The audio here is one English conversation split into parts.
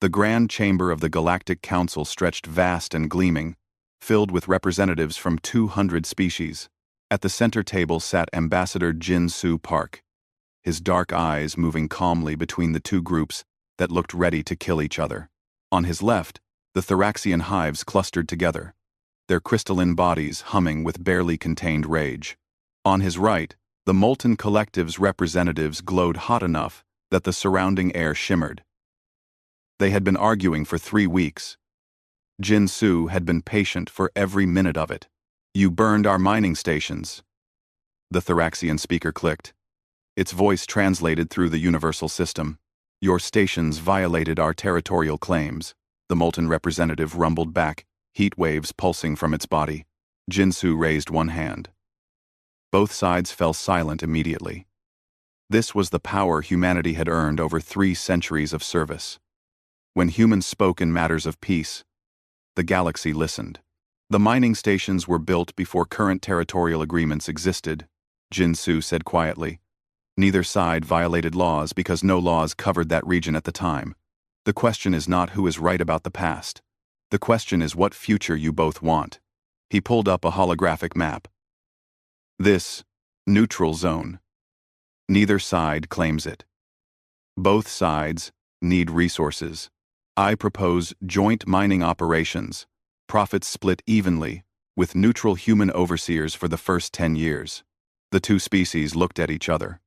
The grand chamber of the Galactic Council stretched vast and gleaming, filled with representatives from 200 species. At the center table sat Ambassador Jin-Soo Park, his dark eyes moving calmly between the two groups that looked ready to kill each other. On his left, the Thoraxian hives clustered together, their crystalline bodies humming with barely contained rage. On his right, the Molten Collective's representatives glowed hot enough that the surrounding air shimmered. They had been arguing for 3 weeks. Jin-Soo had been patient for every minute of it. "You burned our mining stations," the Thoraxian speaker clicked. Its voice translated through the universal system. "Your stations violated our territorial claims," the Molten representative rumbled back, heat waves pulsing from its body. Jin-Soo raised one hand. Both sides fell silent immediately. This was the power humanity had earned over 3 centuries of service. When humans spoke in matters of peace, the galaxy listened. "The mining stations were built before current territorial agreements existed," Jin-Soo said quietly. "Neither side violated laws because no laws covered that region at the time. The question is not who is right about the past. The question is what future you both want." He pulled up a holographic map. "This, neutral zone. Neither side claims it. Both sides need resources. I propose joint mining operations, profits split evenly, with neutral human overseers for the first 10 years. The two species looked at each other.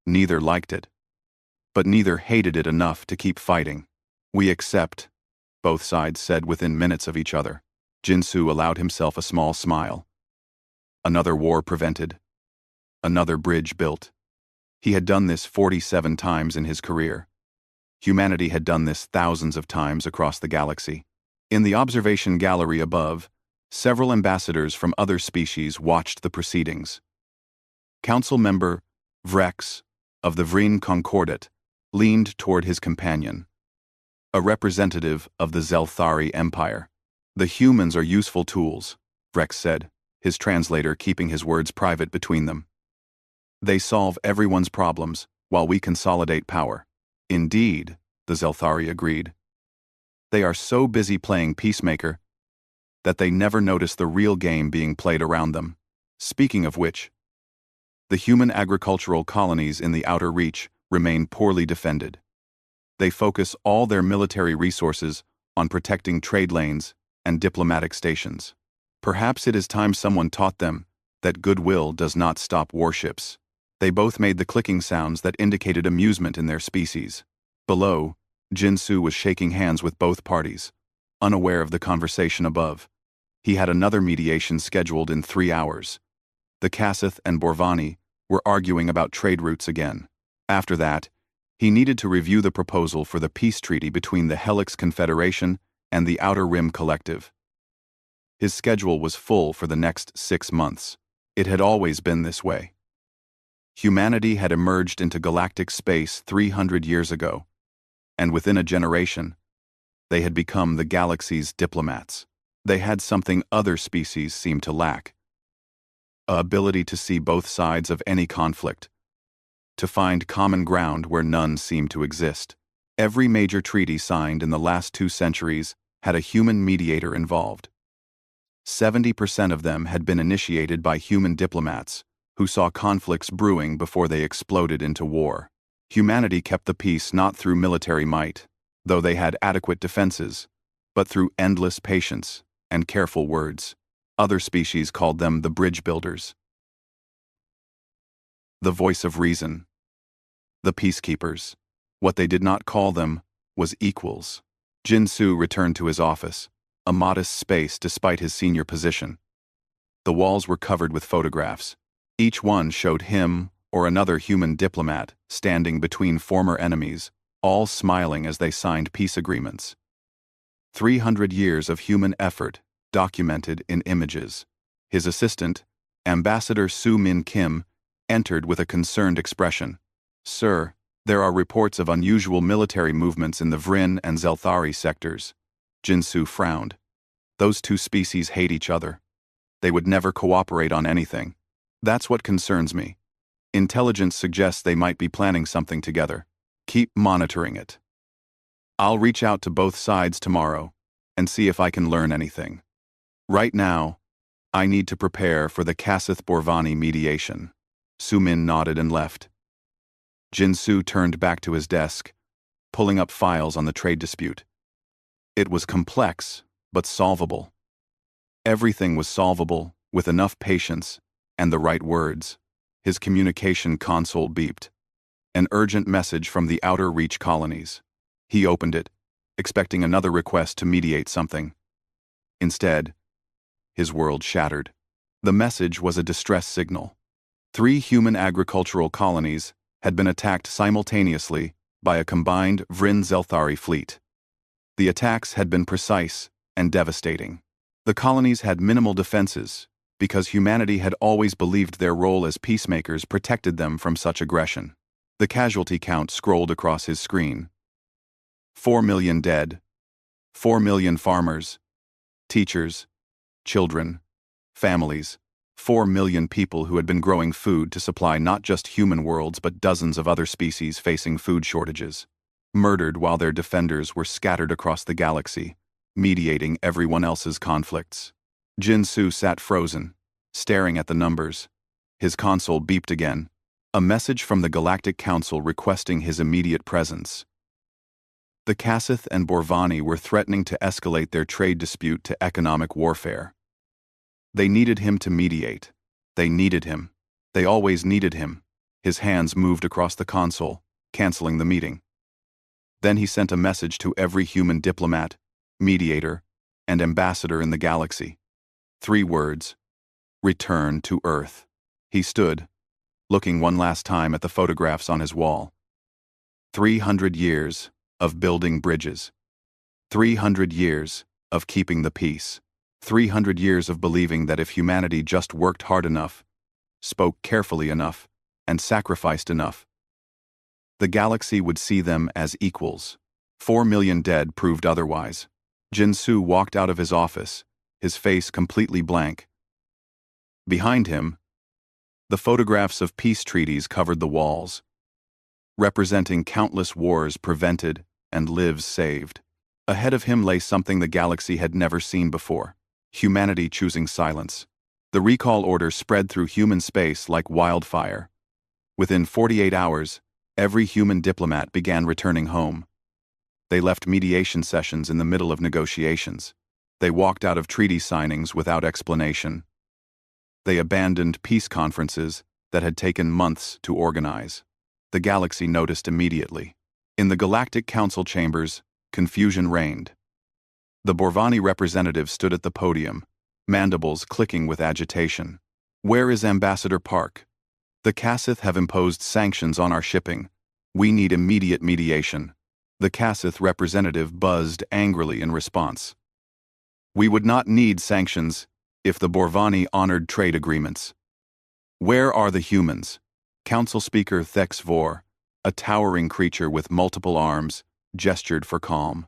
Neither liked it, but neither hated it enough to keep fighting. "We accept," both sides said within minutes of each other. Jin-Soo allowed himself a small smile. Another war prevented. Another bridge built. He had done this 47 times in his career. Humanity had done this thousands of times across the galaxy. In the observation gallery above, several ambassadors from other species watched the proceedings. Council member Vrex, of the Vreen Concordat, leaned toward his companion. A representative of the Zelthari Empire. "The humans are useful tools," Vrex said, his translator keeping his words private between them. "They solve everyone's problems, while we consolidate power." "Indeed," the Zelthari agreed. "They are so busy playing peacemaker that they never notice the real game being played around them. Speaking of which, the human agricultural colonies in the Outer Reach remain poorly defended. They focus all their military resources on protecting trade lanes and diplomatic stations. Perhaps it is time someone taught them that goodwill does not stop warships." They both made the clicking sounds that indicated amusement in their species. Below, Jin-Soo was shaking hands with both parties, unaware of the conversation above. He had another mediation scheduled in 3 hours. The Kasith and Borvani were arguing about trade routes again. After that, he needed to review the proposal for the peace treaty between the Helix Confederation and the Outer Rim Collective. His schedule was full for the next 6 months. It had always been this way. Humanity had emerged into galactic space 300 years ago, and within a generation, they had become the galaxy's diplomats. They had something other species seemed to lack: an ability to see both sides of any conflict, to find common ground where none seemed to exist. Every major treaty signed in the last 2 centuries had a human mediator involved. 70% of them had been initiated by human diplomats, who saw conflicts brewing before they exploded into war. Humanity kept the peace not through military might, though they had adequate defenses, but through endless patience and careful words. Other species called them the bridge builders, the voice of reason, the peacekeepers. What they did not call them was equals. Jin-Soo returned to his office, a modest space despite his senior position. The walls were covered with photographs. Each one showed him or another human diplomat standing between former enemies, all smiling as they signed peace agreements. 300 years of human effort documented in images. His assistant, Ambassador Soo-Min Kim, entered with a concerned expression. "Sir, there are reports of unusual military movements in the Vryn and Zelthari sectors." Jin-Soo frowned. "Those two species hate each other. They would never cooperate on anything. That's what concerns me. Intelligence suggests they might be planning something together. Keep monitoring it." I'll reach out to both sides tomorrow and see if I can learn anything. Right now, I need to prepare for the Kasith-Borvani mediation. Sumin nodded and left. Jinsu turned back to his desk, pulling up files on the trade dispute. It was complex, but solvable. Everything was solvable, with enough patience and the right words. His communication console beeped. An urgent message from the Outer Reach colonies. He opened it, expecting another request to mediate something. Instead, his world shattered. The message was a distress signal. 3 human agricultural colonies had been attacked simultaneously by a combined Vryn-Zelthari fleet. The attacks had been precise and devastating. The colonies had minimal defenses because humanity had always believed their role as peacemakers protected them from such aggression. The casualty count scrolled across his screen. 4 million dead, 4 million farmers, teachers, children, families, 4 million people who had been growing food to supply not just human worlds but dozens of other species facing food shortages, murdered while their defenders were scattered across the galaxy, mediating everyone else's conflicts. Jinsu sat frozen, staring at the numbers. His console beeped again, a message from the Galactic Council requesting his immediate presence. The Kasith and Borvani were threatening to escalate their trade dispute to economic warfare. They needed him to mediate. They needed him. They always needed him. His hands moved across the console, canceling the meeting. Then he sent a message to every human diplomat, mediator, and ambassador in the galaxy. 3 words: return to Earth. He stood, looking one last time at the photographs on his wall. 300 years of building bridges. 300 years of keeping the peace. 300 years of believing that if humanity just worked hard enough, spoke carefully enough, and sacrificed enough, the galaxy would see them as equals. 4 million dead proved otherwise. Jinsu walked out of his office, his face completely blank. Behind him, the photographs of peace treaties covered the walls, representing countless wars prevented and lives saved. Ahead of him lay something the galaxy had never seen before: humanity choosing silence. The recall order spread through human space like wildfire. Within 48 hours, every human diplomat began returning home. They left mediation sessions in the middle of negotiations. They walked out of treaty signings without explanation. They abandoned peace conferences that had taken months to organize. The galaxy noticed immediately. In the Galactic Council chambers, confusion reigned. The Borvani representative stood at the podium, mandibles clicking with agitation. "Where is Ambassador Park? The Kasith have imposed sanctions on our shipping. We need immediate mediation." The Kasith representative buzzed angrily in response. "We would not need sanctions if the Borvani honored trade agreements. Where are the humans?" Council Speaker Thex Vor, a towering creature with multiple arms, gestured for calm.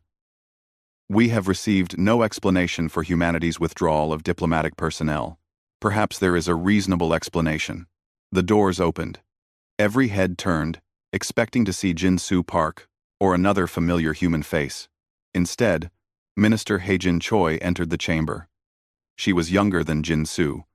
"We have received no explanation for humanity's withdrawal of diplomatic personnel. Perhaps there is a reasonable explanation." The doors opened. Every head turned, expecting to see Jinsu Park or another familiar human face. Instead, Minister Heijin Choi entered the chamber. She was younger than Jinsu,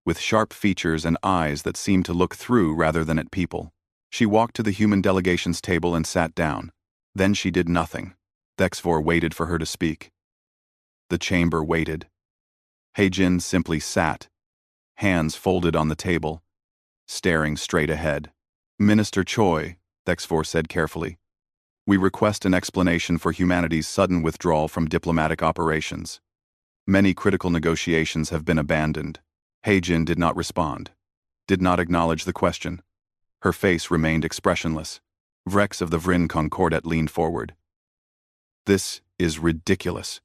with sharp features and eyes that seemed to look through rather than at people. She walked to the human delegation's table and sat down. Then she did nothing. Thexvor waited for her to speak. The chamber waited. Heijin simply sat, hands folded on the table, staring straight ahead. "Minister Choi," Thexvor said carefully, "we request an explanation for humanity's sudden withdrawal from diplomatic operations. Many critical negotiations have been abandoned." Heijin did not respond, did not acknowledge the question. Her face remained expressionless. Vrex of the Vryn Concordat leaned forward. "This is ridiculous.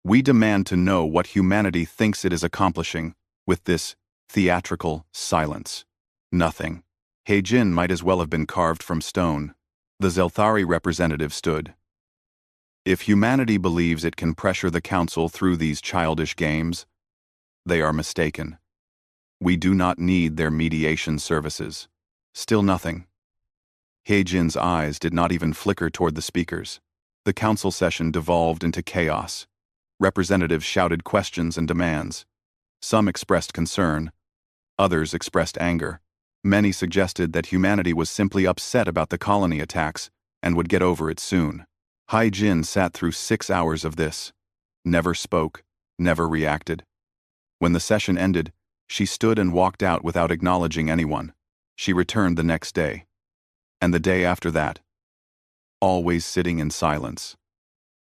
We demand to know what humanity thinks it is accomplishing with this theatrical silence." "Nothing." Heijin might as well have been carved from stone. The Zelthari representative stood. "If humanity believes it can pressure the Council through these childish games, they are mistaken. We do not need their mediation services." Still nothing. Heijin's eyes did not even flicker toward the speakers. The council session devolved into chaos. Representatives shouted questions and demands. Some expressed concern. Others expressed anger. Many suggested that humanity was simply upset about the colony attacks and would get over it soon. Hai Jin sat through 6 hours of this. Never spoke, never reacted. When the session ended, she stood and walked out without acknowledging anyone. She returned the next day. And the day after that. Always sitting in silence.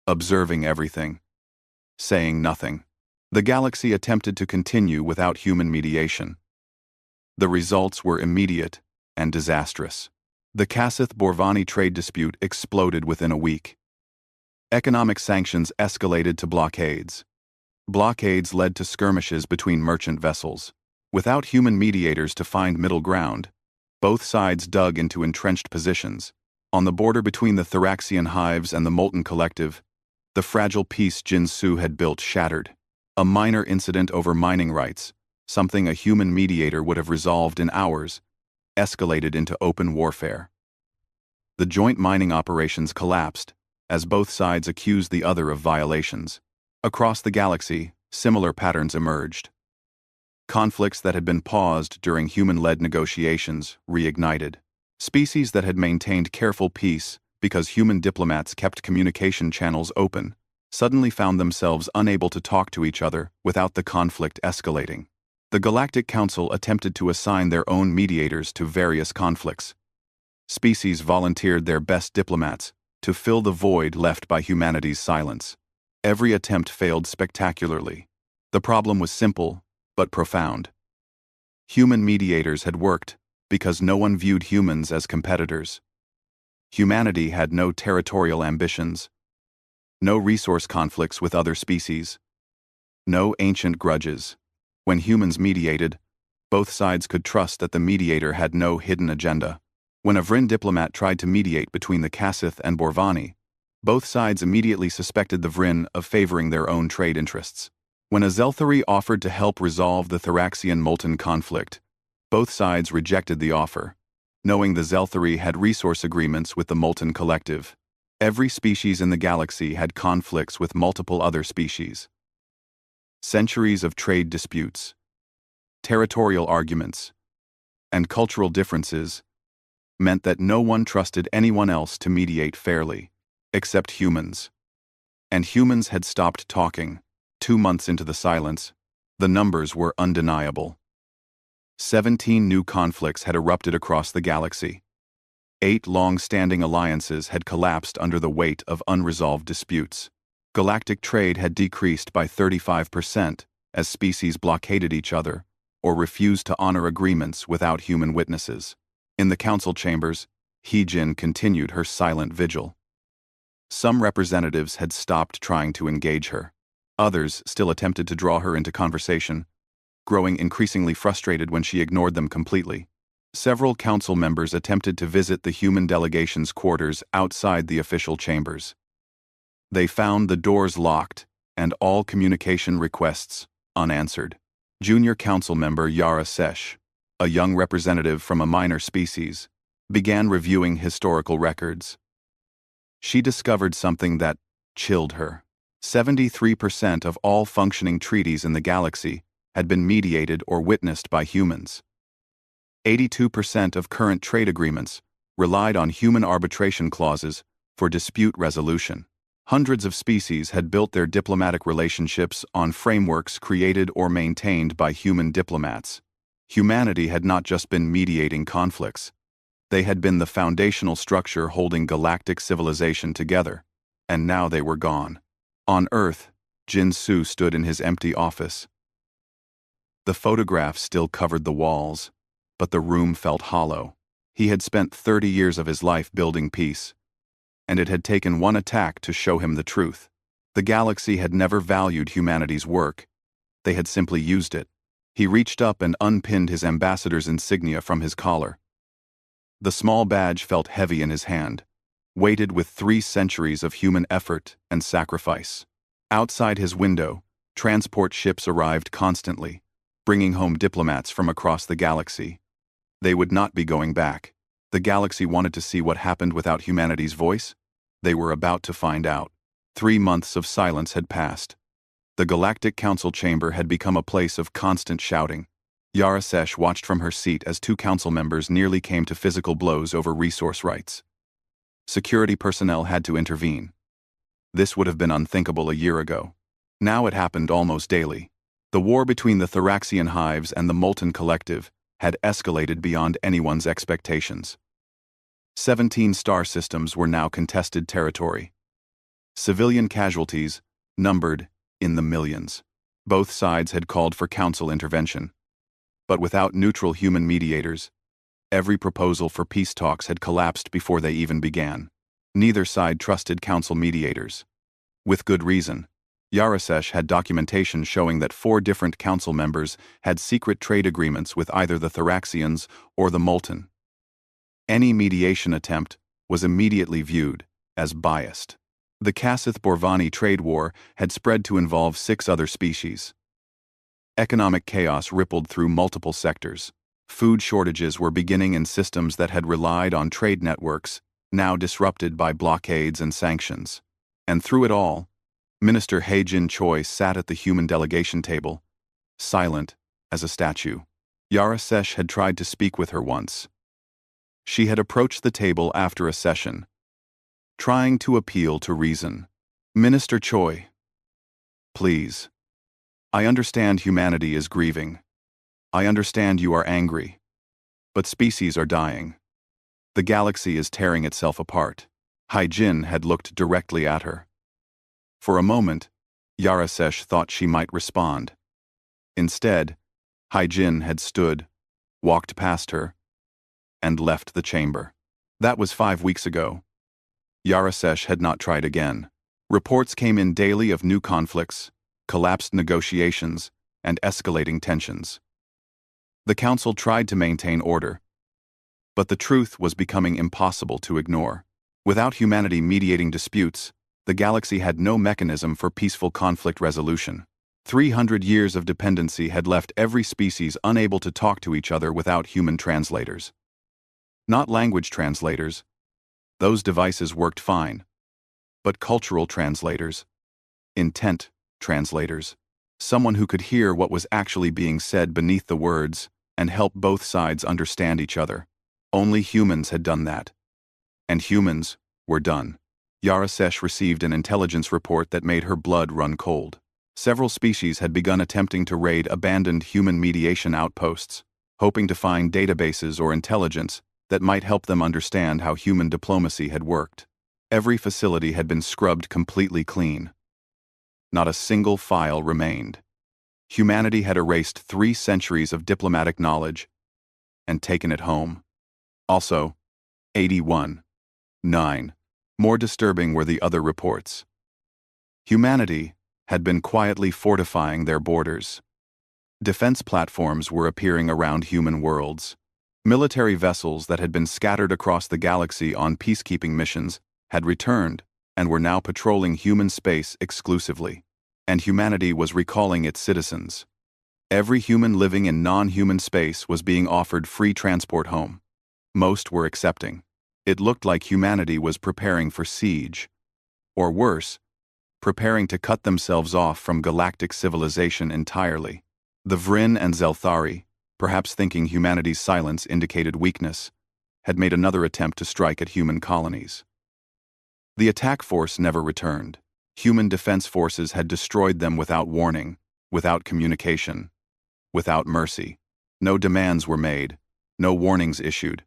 Observing everything. Saying nothing. The galaxy attempted to continue without human mediation. The results were immediate and disastrous. The Kasith-Borvani trade dispute exploded within a week. Economic sanctions escalated to blockades. Blockades led to skirmishes between merchant vessels. Without human mediators to find middle ground, both sides dug into entrenched positions. On the border between the Thraxian hives and the Molten Collective, the fragile peace Jinsu had built shattered. A minor incident over mining rights, something a human mediator would have resolved in hours, escalated into open warfare. The joint mining operations collapsed, as both sides accused the other of violations. Across the galaxy, similar patterns emerged. Conflicts that had been paused during human-led negotiations reignited. Species that had maintained careful peace because human diplomats kept communication channels open suddenly found themselves unable to talk to each other without the conflict escalating. The Galactic Council attempted to assign their own mediators to various conflicts. Species volunteered their best diplomats to fill the void left by humanity's silence. Every attempt failed spectacularly. The problem was simple, but profound. Human mediators had worked because no one viewed humans as competitors. Humanity had no territorial ambitions, no resource conflicts with other species, no ancient grudges. When humans mediated, both sides could trust that the mediator had no hidden agenda. When a Vryn diplomat tried to mediate between the Kasith and Borvani, both sides immediately suspected the Vryn of favoring their own trade interests. When a Zelthari offered to help resolve the Thraxian molten conflict, both sides rejected the offer, knowing the Zelthari had resource agreements with the Molten Collective. Every species in the galaxy had conflicts with multiple other species. Centuries of trade disputes, territorial arguments, and cultural differences meant that no one trusted anyone else to mediate fairly, except humans. And humans had stopped talking. 2 months into the silence, the numbers were undeniable. 17 new conflicts had erupted across the galaxy. 8 long-standing alliances had collapsed under the weight of unresolved disputes. Galactic trade had decreased by 35% as species blockaded each other or refused to honor agreements without human witnesses. In the council chambers, He-Jin continued her silent vigil. Some representatives had stopped trying to engage her. Others still attempted to draw her into conversation, growing increasingly frustrated when she ignored them completely. Several council members attempted to visit the human delegation's quarters outside the official chambers. They found the doors locked and all communication requests unanswered. Junior council member Yara Sesh, a young representative from a minor species, began reviewing historical records. She discovered something that chilled her. 73% of all functioning treaties in the galaxy had been mediated or witnessed by humans. 82% of current trade agreements relied on human arbitration clauses for dispute resolution. Hundreds of species had built their diplomatic relationships on frameworks created or maintained by human diplomats. Humanity had not just been mediating conflicts. They had been the foundational structure holding galactic civilization together, and now they were gone. On Earth, Jinsu stood in his empty office. The photographs still covered the walls, but the room felt hollow. He had spent 30 years of his life building peace, and it had taken one attack to show him the truth. The galaxy had never valued humanity's work. They had simply used it. He reached up and unpinned his ambassador's insignia from his collar. The small badge felt heavy in his hand, weighted with 3 centuries of human effort and sacrifice. Outside his window, transport ships arrived constantly, bringing home diplomats from across the galaxy. They would not be going back. The galaxy wanted to see what happened without humanity's voice. They were about to find out. 3 months of silence had passed. The Galactic Council chamber had become a place of constant shouting. Yarasesh watched from her seat as 2 council members nearly came to physical blows over resource rights. Security personnel had to intervene. This would have been unthinkable a year ago. Now it happened almost daily. The war between the Thoraxian hives and the Molten Collective had escalated beyond anyone's expectations. 17 star systems were now contested territory. Civilian casualties numbered in the millions. Both sides had called for council intervention. But without neutral human mediators, every proposal for peace talks had collapsed before they even began. Neither side trusted council mediators. With good reason. Yarasesh had documentation showing that 4 different council members had secret trade agreements with either the Thoraxians or the Molten. Any mediation attempt was immediately viewed as biased. The Kasith-Borvani trade war had spread to involve 6 other species. Economic chaos rippled through multiple sectors. Food shortages were beginning in systems that had relied on trade networks, now disrupted by blockades and sanctions. And through it all, Minister He-Jin Choi sat at the human delegation table, silent as a statue. Yarasesh had tried to speak with her once. She had approached the table after a session, trying to appeal to reason. Minister Choi, please. I understand humanity is grieving. I understand you are angry. But species are dying. The galaxy is tearing itself apart. He-Jin had looked directly at her. For a moment, Yarasesh thought she might respond. Instead, He-Jin had stood, walked past her, and left the chamber. That was 5 weeks ago. Yarasesh had not tried again. Reports came in daily of new conflicts, collapsed negotiations, and escalating tensions. The council tried to maintain order, but the truth was becoming impossible to ignore. Without humanity mediating disputes, the galaxy had no mechanism for peaceful conflict resolution. 300 years of dependency had left every species unable to talk to each other without human translators. Not language translators. Those devices worked fine. But cultural translators. Intent translators. Someone who could hear what was actually being said beneath the words and help both sides understand each other. Only humans had done that. And humans were done. Yarasesh received an intelligence report that made her blood run cold. Several species had begun attempting to raid abandoned human mediation outposts, hoping to find databases or intelligence that might help them understand how human diplomacy had worked. Every facility had been scrubbed completely clean. Not a single file remained. Humanity had erased 3 centuries of diplomatic knowledge and taken it home. Also, 81.9. More disturbing were the other reports. Humanity had been quietly fortifying their borders. Defense platforms were appearing around human worlds. Military vessels that had been scattered across the galaxy on peacekeeping missions had returned and were now patrolling human space exclusively. And humanity was recalling its citizens. Every human living in non-human space was being offered free transport home. Most were accepting. It looked like humanity was preparing for siege. Or worse, preparing to cut themselves off from galactic civilization entirely. The Vryn and Zelthari, perhaps thinking humanity's silence indicated weakness, had made another attempt to strike at human colonies. The attack force never returned. Human defense forces had destroyed them without warning, without communication, without mercy. No demands were made, no warnings issued.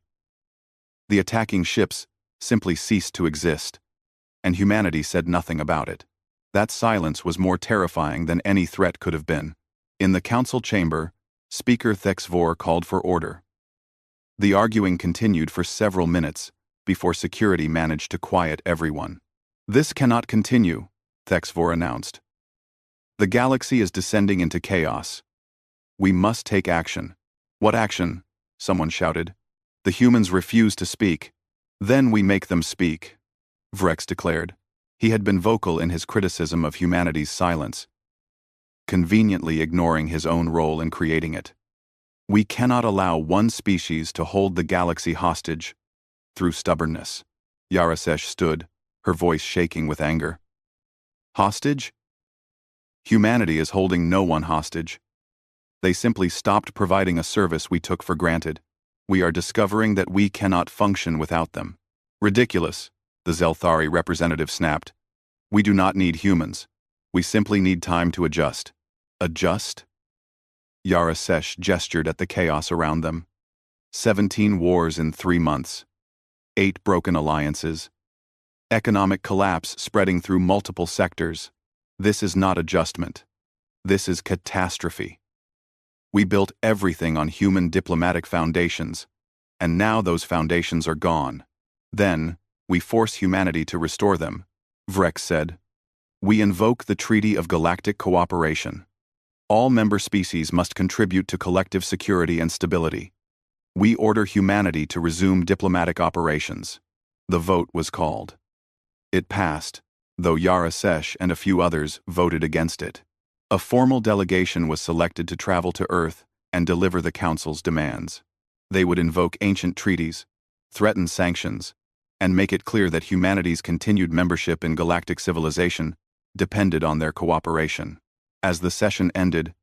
The attacking ships simply ceased to exist, and humanity said nothing about it. That silence was more terrifying than any threat could have been. In the council chamber, Speaker Thexvor called for order. The arguing continued for several minutes before security managed to quiet everyone. "This cannot continue," Thexvor announced. "The galaxy is descending into chaos. We must take action." "What action?" someone shouted. "The humans refuse to speak. Then we make them speak," Vrex declared. He had been vocal in his criticism of humanity's silence, conveniently ignoring his own role in creating it. "We cannot allow one species to hold the galaxy hostage through stubbornness." Yarasesh stood, her voice shaking with anger. Hostage? Humanity is holding no one hostage. They simply stopped providing a service we took for granted. We are discovering that we cannot function without them. Ridiculous, the Zelthari representative snapped. We do not need humans. We simply need time to adjust. Adjust? Yara Sesh gestured at the chaos around them. 17 wars in 3 months. 8 broken alliances. Economic collapse spreading through multiple sectors. This is not adjustment. This is catastrophe. We built everything on human diplomatic foundations, and now those foundations are gone. Then, we force humanity to restore them, Vrex said. We invoke the Treaty of Galactic Cooperation. All member species must contribute to collective security and stability. We order humanity to resume diplomatic operations. The vote was called. It passed, though Yara Sesh and a few others voted against it. A formal delegation was selected to travel to Earth and deliver the Council's demands. They would invoke ancient treaties, threaten sanctions, and make it clear that humanity's continued membership in galactic civilization depended on their cooperation. As the session ended,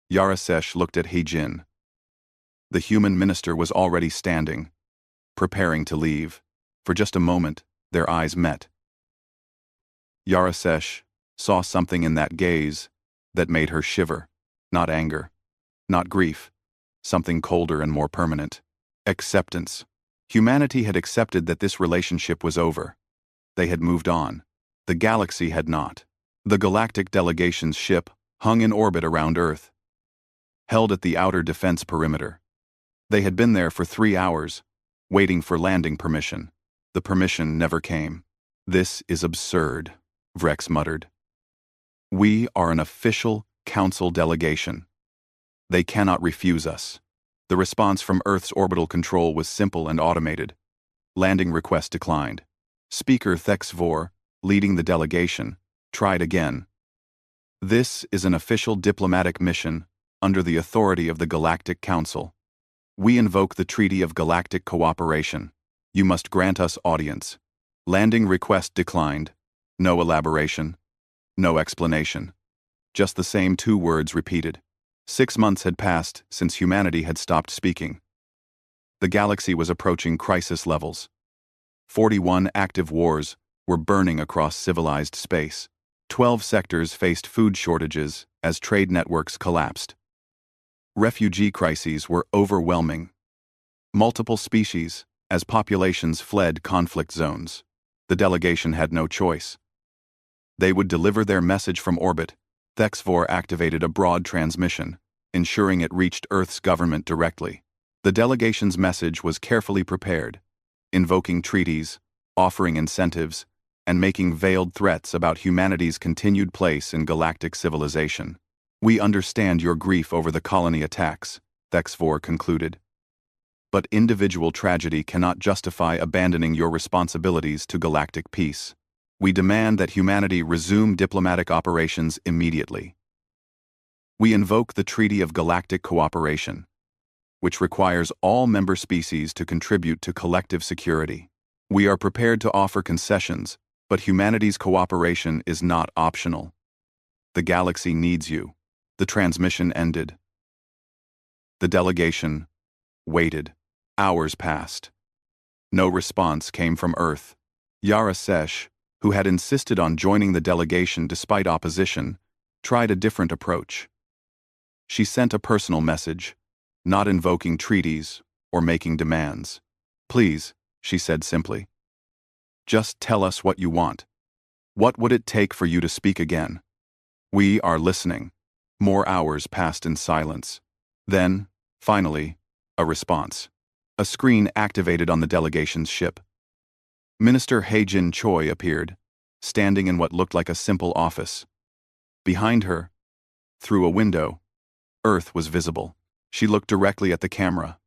Yara Sesh looked at He-Jin. The human minister was already standing, preparing to leave. For just a moment, their eyes met. Yara Sesh saw something in that gaze that made her shiver. Not anger, not grief, something colder and more permanent. Acceptance. Humanity had accepted that this relationship was over. They had moved on. The galaxy had not. The galactic delegation's ship hung in orbit around Earth, held at the outer defense perimeter. They had been there for 3 hours, waiting for landing permission. The permission never came. This is absurd, Vrex muttered. We are an official council delegation. They cannot refuse us. The response from Earth's orbital control was simple and automated. Landing request declined. Speaker Thexvor, leading the delegation, tried again. This is an official diplomatic mission under the authority of the Galactic Council. We invoke the Treaty of Galactic Cooperation. You must grant us audience. Landing request declined. No elaboration. No explanation. Just the same 2 words repeated. 6 months had passed since humanity had stopped speaking. The galaxy was approaching crisis levels. 41 active wars were burning across civilized space. 12 sectors faced food shortages as trade networks collapsed. Refugee crises were overwhelming. Multiple species, as populations fled conflict zones. The delegation had no choice. They would deliver their message from orbit. Thexvor activated a broad transmission, ensuring it reached Earth's government directly. The delegation's message was carefully prepared, invoking treaties, offering incentives, and making veiled threats about humanity's continued place in galactic civilization. We understand your grief over the colony attacks, Thexvor concluded. But individual tragedy cannot justify abandoning your responsibilities to galactic peace. We demand that humanity resume diplomatic operations immediately. We invoke the Treaty of Galactic Cooperation, which requires all member species to contribute to collective security. We are prepared to offer concessions, but humanity's cooperation is not optional. The galaxy needs you. The transmission ended. The delegation waited. Hours passed. No response came from Earth. Yara Sesh, who had insisted on joining the delegation despite opposition, tried a different approach. She sent a personal message, not invoking treaties or making demands. Please, she said simply. Just tell us what you want. What would it take for you to speak again? We are listening. More hours passed in silence. Then, finally, a response. A screen activated on the delegation's ship. Minister He-Jin Choi appeared, standing in what looked like a simple office. Behind her, through a window, Earth was visible. She looked directly at the camera,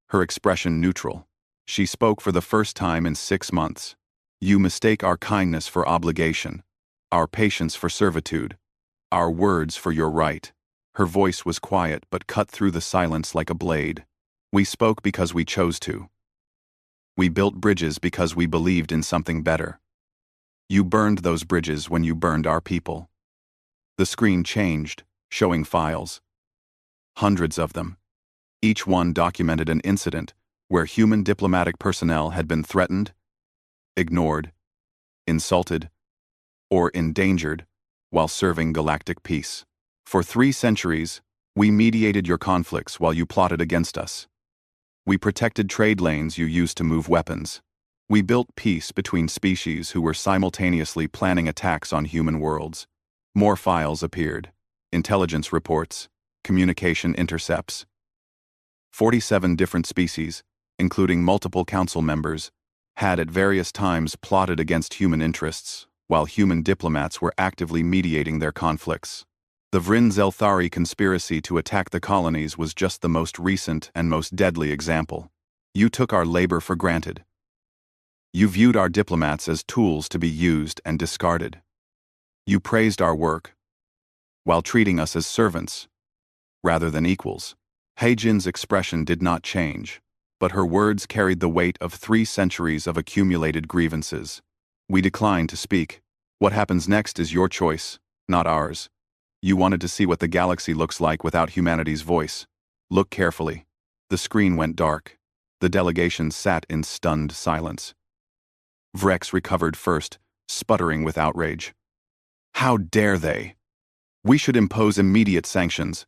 her expression neutral. She spoke for the first time in 6 months. You mistake our kindness for obligation, our patience for servitude, our words for your right. Her voice was quiet but cut through the silence like a blade. We spoke because we chose to. We built bridges because we believed in something better. You burned those bridges when you burned our people. The screen changed, showing files. Hundreds of them. Each one documented an incident where human diplomatic personnel had been threatened, ignored, insulted, or endangered while serving galactic peace. For 3 centuries, we mediated your conflicts while you plotted against us. We protected trade lanes you used to move weapons. We built peace between species who were simultaneously planning attacks on human worlds. More files appeared. Intelligence reports, communication intercepts. 47 different species, including multiple council members, had at various times plotted against human interests, while human diplomats were actively mediating their conflicts. The Vryn Zelthari conspiracy to attack the colonies was just the most recent and most deadly example. You took our labor for granted. You viewed our diplomats as tools to be used and discarded. You praised our work, while treating us as servants, rather than equals. Heijin's expression did not change, but her words carried the weight of 3 centuries of accumulated grievances. We declined to speak. What happens next is your choice, not ours. You wanted to see what the galaxy looks like without humanity's voice. Look carefully. The screen went dark. The delegation sat in stunned silence. Vrex recovered first, sputtering with outrage. How dare they? We should impose immediate sanctions.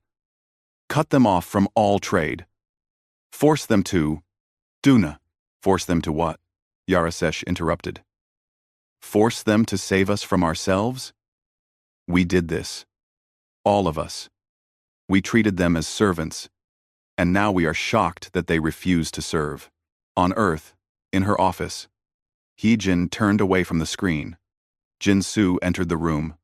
Cut them off from all trade. Force them to... Duna. Force them to what? Yarasesh interrupted. Force them to save us from ourselves? We did this. All of us. We treated them as servants, and now we are shocked that they refuse to serve. On Earth, in her office, Heijin turned away from the screen. Jinsu entered the room,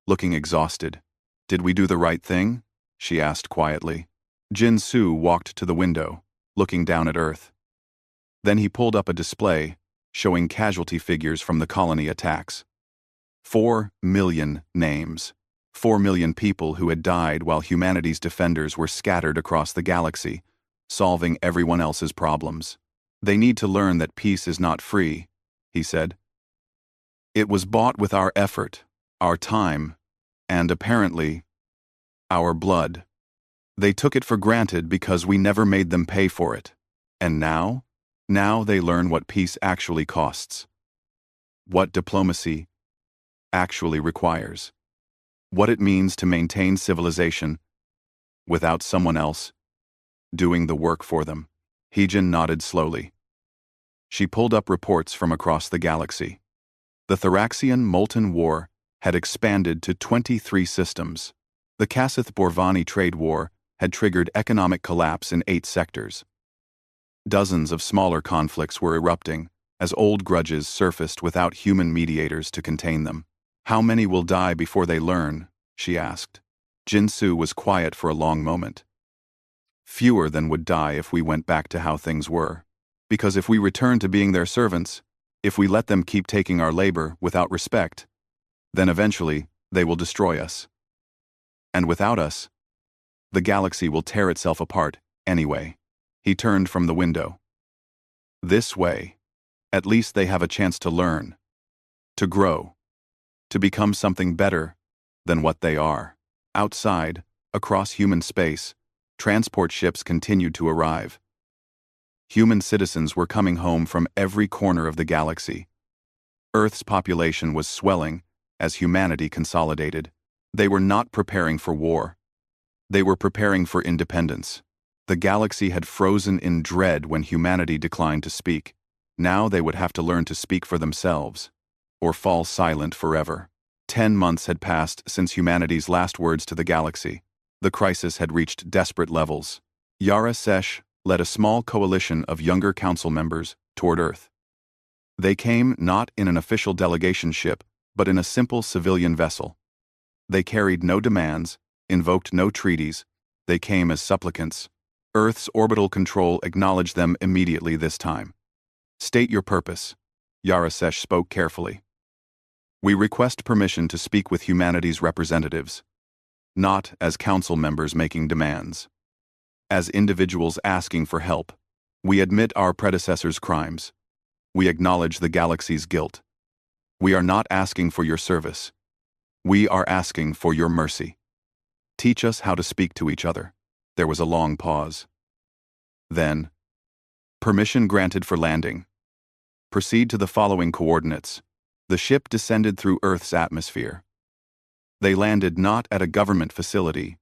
looking exhausted. Did we do the right thing? She asked quietly. Jinsu walked to the window, looking down at Earth. Then he pulled up a display, showing casualty figures from the colony attacks. 4 million names. 4 million people who had died while humanity's defenders were scattered across the galaxy, solving everyone else's problems. They need to learn that peace is not free, he said. It was bought with our effort, our time, and apparently, our blood. They took it for granted because we never made them pay for it. And now they learn what peace actually costs. What diplomacy actually requires. What it means to maintain civilization without someone else doing the work for them. Heijin nodded slowly. She pulled up reports from across the galaxy. The Thraxian Molten War had expanded to 23 systems. The Kasith-Borvani trade war had triggered economic collapse in 8 sectors. Dozens of smaller conflicts were erupting as old grudges surfaced without human mediators to contain them. How many will die before they learn? She asked. Jinsu was quiet for a long moment. Fewer than would die if we went back to how things were. Because if we return to being their servants, if we let them keep taking our labor without respect, then eventually they will destroy us. And without us, the galaxy will tear itself apart anyway. He turned from the window. This way, at least they have a chance to learn, to grow, to become something better than what they are. Outside, across human space, transport ships continued to arrive. Human citizens were coming home from every corner of the galaxy. Earth's population was swelling as humanity consolidated. They were not preparing for war. They were preparing for independence. The galaxy had frozen in dread when humanity declined to speak. Now they would have to learn to speak for themselves, or fall silent forever. 10 months had passed since humanity's last words to the galaxy. The crisis had reached desperate levels. Yara Sesh led a small coalition of younger council members toward Earth. They came not in an official delegation ship, but in a simple civilian vessel. They carried no demands, invoked no treaties. They came as supplicants. Earth's orbital control acknowledged them immediately this time. State your purpose. Yarasesh spoke carefully. We request permission to speak with humanity's representatives, not as council members making demands. As individuals asking for help, we admit our predecessors' crimes. We acknowledge the galaxy's guilt. We are not asking for your service. We are asking for your mercy. Teach us how to speak to each other. There was a long pause. Then, permission granted for landing. Proceed to the following coordinates. The ship descended through Earth's atmosphere. They landed not at a government facility,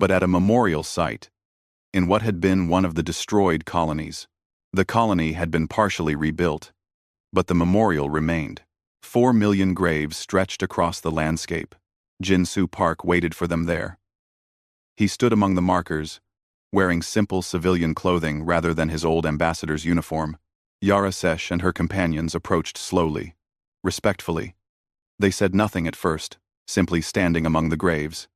but at a memorial site, in what had been one of the destroyed colonies. The colony had been partially rebuilt, but the memorial remained. 4 million graves stretched across the landscape. Jinsu Park waited for them there. He stood among the markers, wearing simple civilian clothing rather than his old ambassador's uniform. Yarasesh and her companions approached slowly, respectfully. They said nothing at first, simply standing among the graves.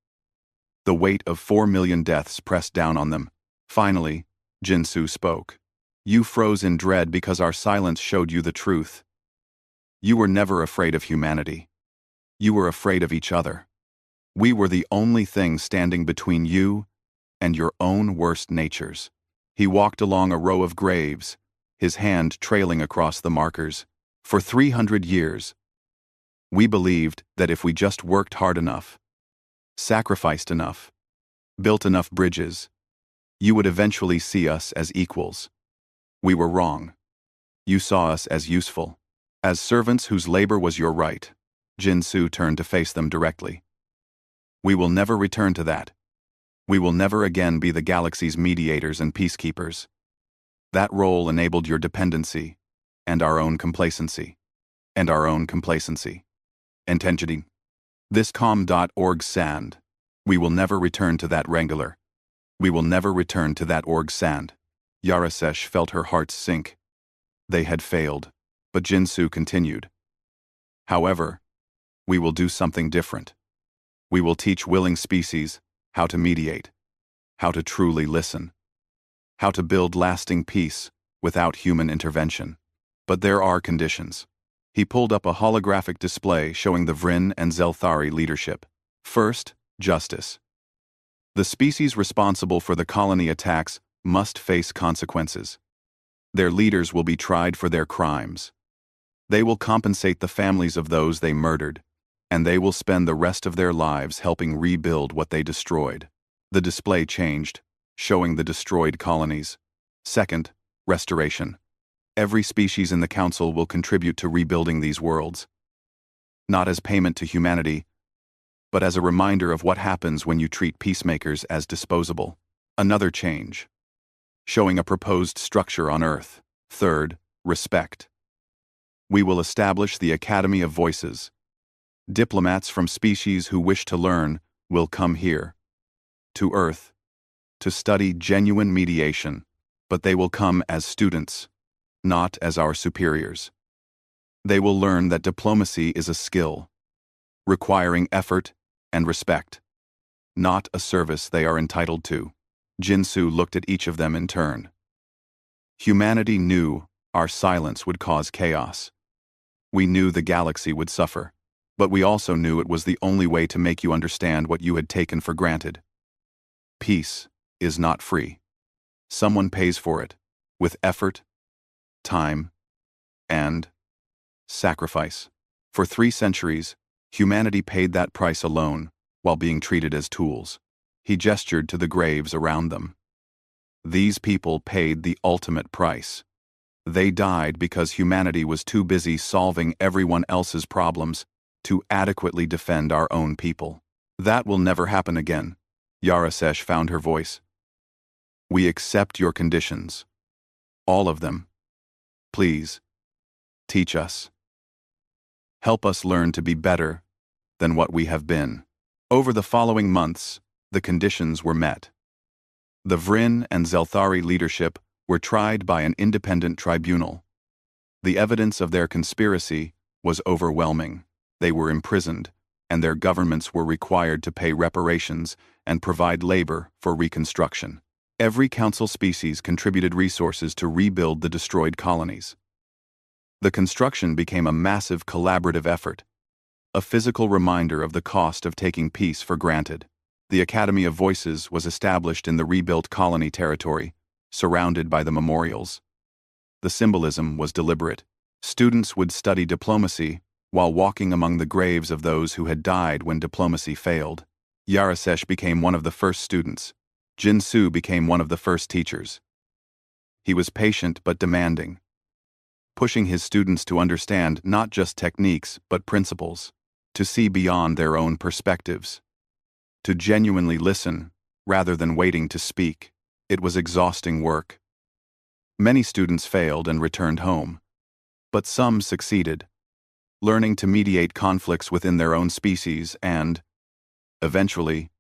The weight of 4 million deaths pressed down on them. Finally, Jinsu spoke. You froze in dread because our silence showed you the truth. You were never afraid of humanity. You were afraid of each other. We were the only thing standing between you and your own worst natures. He walked along a row of graves, his hand trailing across the markers. For 300 years, we believed that if we just worked hard enough, sacrificed enough, built enough bridges, you would eventually see us as equals. We were wrong. You saw us as useful, as servants whose labor was your right. Jinsu turned to face them directly. We will never return to that. We will never again be the galaxy's mediators and peacekeepers. That role enabled your dependency, and our own complacency. Intensity. This com.org sand. We will never return to that Wrangler. We will never return to that org sand. Yarasesh felt her heart sink. They had failed, but Jinsu continued. However, we will do something different. We will teach willing species how to mediate, how to truly listen, how to build lasting peace without human intervention. But there are conditions. He pulled up a holographic display showing the Vryn and Zelthari leadership. First, justice. The species responsible for the colony attacks must face consequences. Their leaders will be tried for their crimes. They will compensate the families of those they murdered, and they will spend the rest of their lives helping rebuild what they destroyed. The display changed, showing the destroyed colonies. Second, restoration. Every species in the Council will contribute to rebuilding these worlds. Not as payment to humanity, but as a reminder of what happens when you treat peacemakers as disposable. Another change. Showing a proposed structure on Earth. Third, respect. We will establish the Academy of Voices. Diplomats from species who wish to learn will come here, to Earth, to study genuine mediation, but they will come as students, not as our superiors. They will learn that diplomacy is a skill, requiring effort and respect, not a service they are entitled to. Jinsu looked at each of them in turn. Humanity knew our silence would cause chaos. We knew the galaxy would suffer, but we also knew it was the only way to make you understand what you had taken for granted. Peace is not free. Someone pays for it, with effort, time, and sacrifice. For 3 centuries, humanity paid that price alone, while being treated as tools. He gestured to the graves around them. These people paid the ultimate price. They died because humanity was too busy solving everyone else's problems to adequately defend our own people. That will never happen again. Yarasesh found her voice. We accept your conditions. All of them. Please, teach us. Help us learn to be better than what we have been. Over the following months, the conditions were met. The Vryn and Zelthari leadership were tried by an independent tribunal. The evidence of their conspiracy was overwhelming. They were imprisoned, and their governments were required to pay reparations and provide labor for reconstruction. Every council species contributed resources to rebuild the destroyed colonies. The construction became a massive collaborative effort, a physical reminder of the cost of taking peace for granted. The Academy of Voices was established in the rebuilt colony territory, surrounded by the memorials. The symbolism was deliberate. Students would study diplomacy While walking among the graves of those who had died when diplomacy failed, Yarasesh became one of the first students. Jinsu became one of the first teachers. He was patient but demanding, pushing his students to understand not just techniques but principles, to see beyond their own perspectives, to genuinely listen rather than waiting to speak. It was exhausting work. Many students failed and returned home, but some succeeded, learning to mediate conflicts within their own species and, eventually,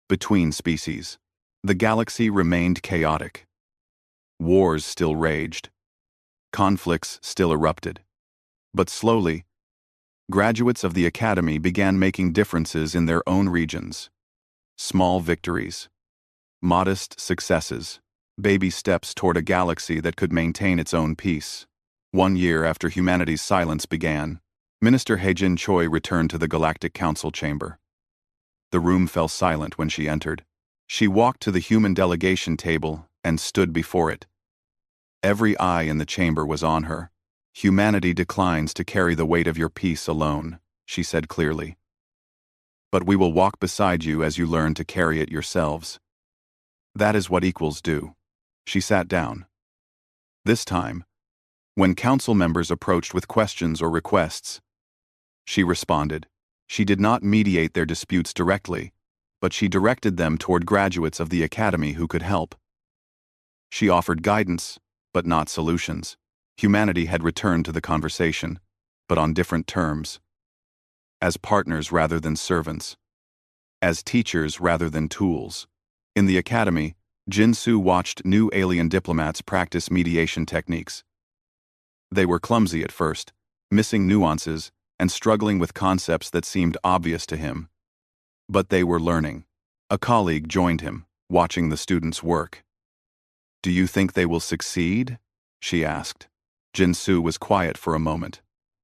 between species. The galaxy remained chaotic. Wars still raged. Conflicts still erupted. But slowly, graduates of the Academy began making differences in their own regions. Small victories, modest successes, baby steps toward a galaxy that could maintain its own peace. 1 year after humanity's silence began, Minister Heijin Choi returned to the Galactic Council chamber. The room fell silent when she entered. She walked to the human delegation table and stood before it. Every eye in the chamber was on her. "Humanity declines to carry the weight of your peace alone," she said clearly. "But we will walk beside you as you learn to carry it yourselves. That is what equals do." She sat down. This time, when council members approached with questions or requests, she responded. She did not mediate their disputes directly, but she directed them toward graduates of the Academy who could help. She offered guidance, but not solutions. Humanity had returned to the conversation, but on different terms. As partners rather than servants. As teachers rather than tools. In the Academy, Jinsu watched new alien diplomats practice mediation techniques. They were clumsy at first, missing nuances and struggling with concepts that seemed obvious to him. But they were learning. A colleague joined him, watching the students work. "Do you think they will succeed?" she asked. Jinsu was quiet for a moment,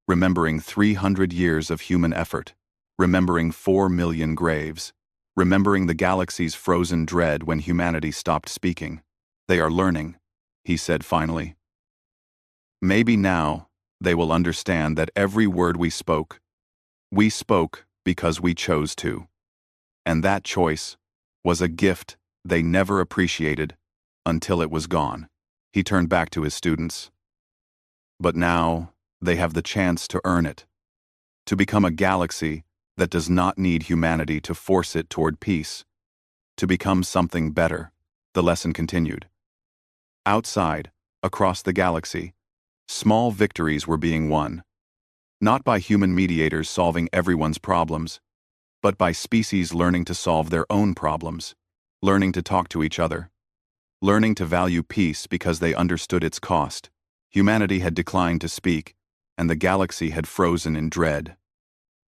remembering 300 years of human effort, remembering 4 million graves, remembering the galaxy's frozen dread when humanity stopped speaking. "They are learning," he said finally. "Maybe now they will understand that every word we spoke because we chose to. And that choice was a gift they never appreciated until it was gone." He turned back to his students. "But now they have the chance to earn it, to become a galaxy that does not need humanity to force it toward peace, to become something better." The lesson continued. Outside, across the galaxy, small victories were being won, not by human mediators solving everyone's problems, but by species learning to solve their own problems, learning to talk to each other, learning to value peace because they understood its cost. Humanity had declined to speak, and the galaxy had frozen in dread.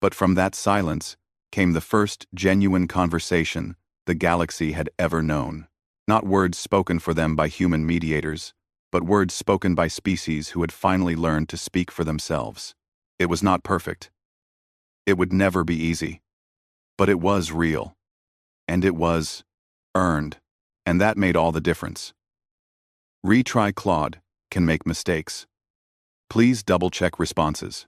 But from that silence came the first genuine conversation the galaxy had ever known. Not words spoken for them by human mediators, but words spoken by species who had finally learned to speak for themselves. It was not perfect. It would never be easy. But it was real. And it was earned. And that made all the difference. Retry Claude can make mistakes. Please double-check responses.